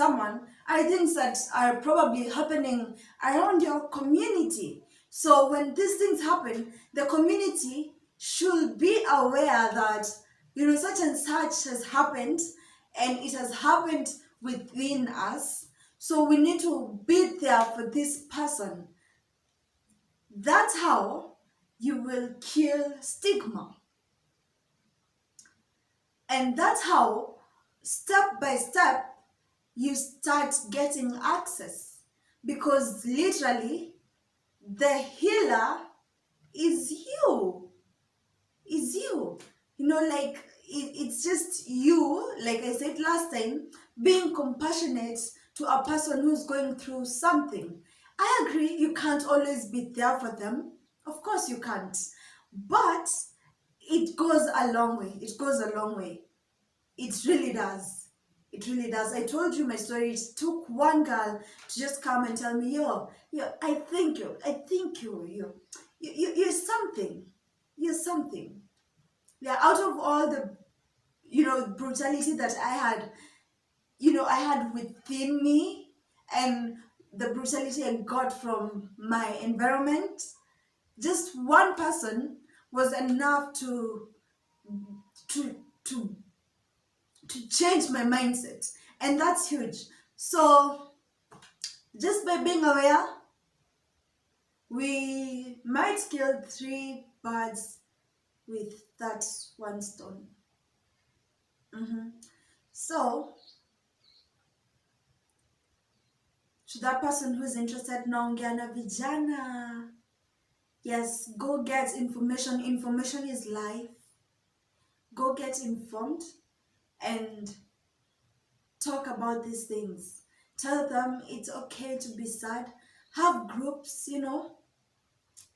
someone are things that are probably happening around your community. So when these things happen, the community should be aware that, such and such has happened, and it has happened within us. So we need to be there for this person. That's how you will kill stigma. And that's how, step by step, you start getting access. Because literally, the healer is you. Is you. Like it's just you, like I said last time, being compassionate to a person who's going through something. I agree, you can't always be there for them. Of course, you can't. But it goes a long way. It goes a long way. It really does. It really does. I told you my story. It took one girl to just come and tell me, I think you're something. You're something. Yeah, out of all the, brutality that I had within me, and the brutality I got from my environment, just one person was enough to to to change my mindset, and that's huge. So just by being aware, we might kill three birds with that one stone. So to that person who's interested, naongea na vijana, yes, go get information. Information is life. Go get informed and talk about these things. Tell them it's okay to be sad. Have groups,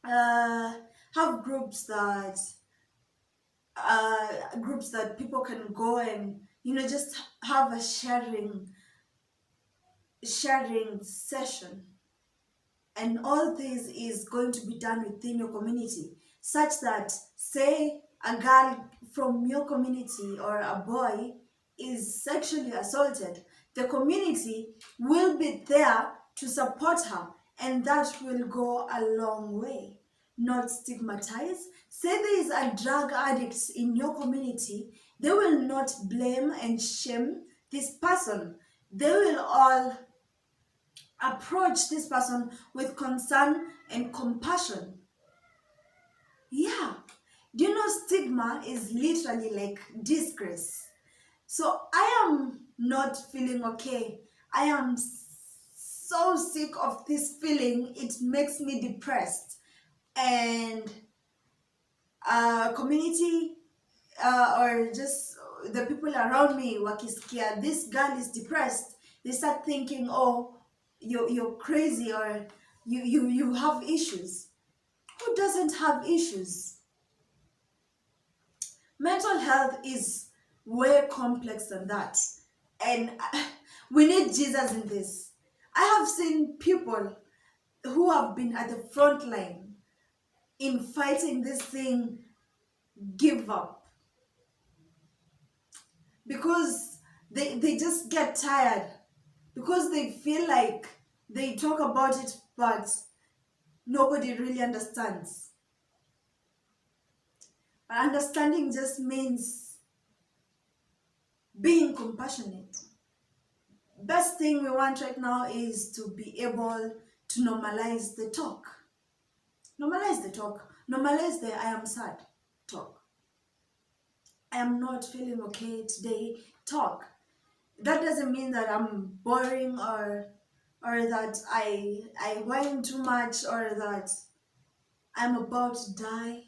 uh, have groups that people can go and, just have a sharing session. And all this is going to be done within your community, such that, say a girl from your community or a boy is sexually assaulted, the community will be there to support her, and that will go a long way. Not stigmatize. Say there is a drug addict in your community, they will not blame and shame this person. They will all approach this person with concern and compassion. Yeah. Do you know stigma is literally like disgrace? So I am not feeling okay. I am so sick of this feeling. It makes me depressed. And community or just the people around me, wakisikia this girl is depressed, they start thinking, oh, you're crazy, or you have issues. Who doesn't have issues? Mental health is way complex than that, and we need Jesus in this. I have seen people who have been at the front line in fighting this thing give up because they just get tired, because they feel like they talk about it but nobody really understands. But understanding just means being compassionate. Best thing we want right now is to be able to normalize the talk. Normalize the talk. Normalize the I am sad talk. I am not feeling okay today talk. That doesn't mean that I'm boring, or that I whine too much, or that I'm about to die.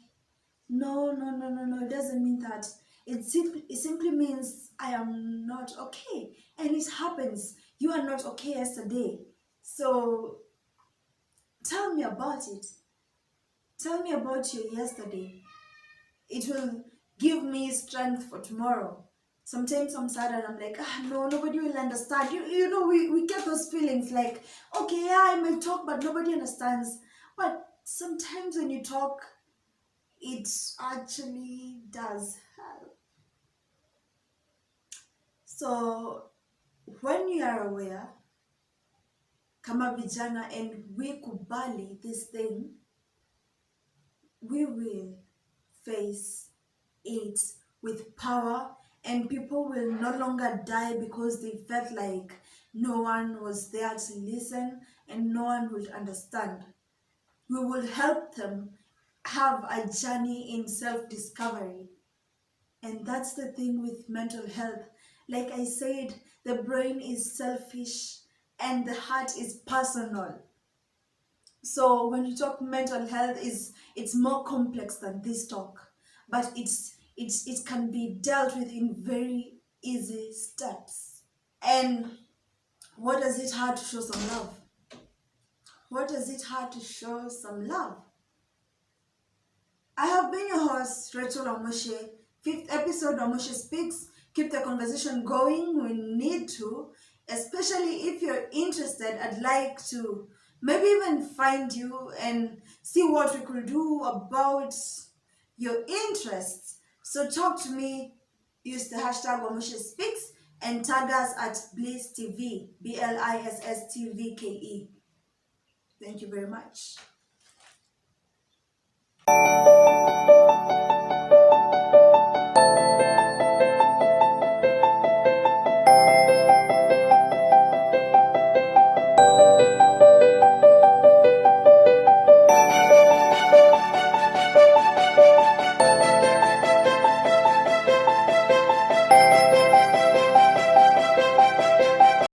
No, no, no, no, no. It doesn't mean that. It simply means I am not okay. And it happens. You are not okay yesterday. So tell me about it. Tell me about your yesterday. It will give me strength for tomorrow. Sometimes I'm sad and I'm like, no, nobody will understand. We get those feelings like, okay, yeah, I may talk, but nobody understands. But sometimes when you talk, it actually does help. So when you are aware kama vijana and we kubali this thing, we will face it with power, and people will no longer die because they felt like no one was there to listen and no one would understand. We will help them have a journey in self-discovery. And that's the thing with mental health. Like I said, the brain is selfish and the heart is personal. So when you talk mental health, is it's more complex than this talk, but it can be dealt with in very easy steps. And what does it hard to show some love? What does it hard to show some love? I have been your host, Rachel Wamucii. Fifth episode, Wamucii Speaks. Keep the conversation going. We need to, especially if you're interested. I'd like to maybe even find you and see what we could do about your interests. So talk to me. Use the hashtag Wamucii Speaks and tag us at Bliss TV, BLISSTVKE. Thank you very much.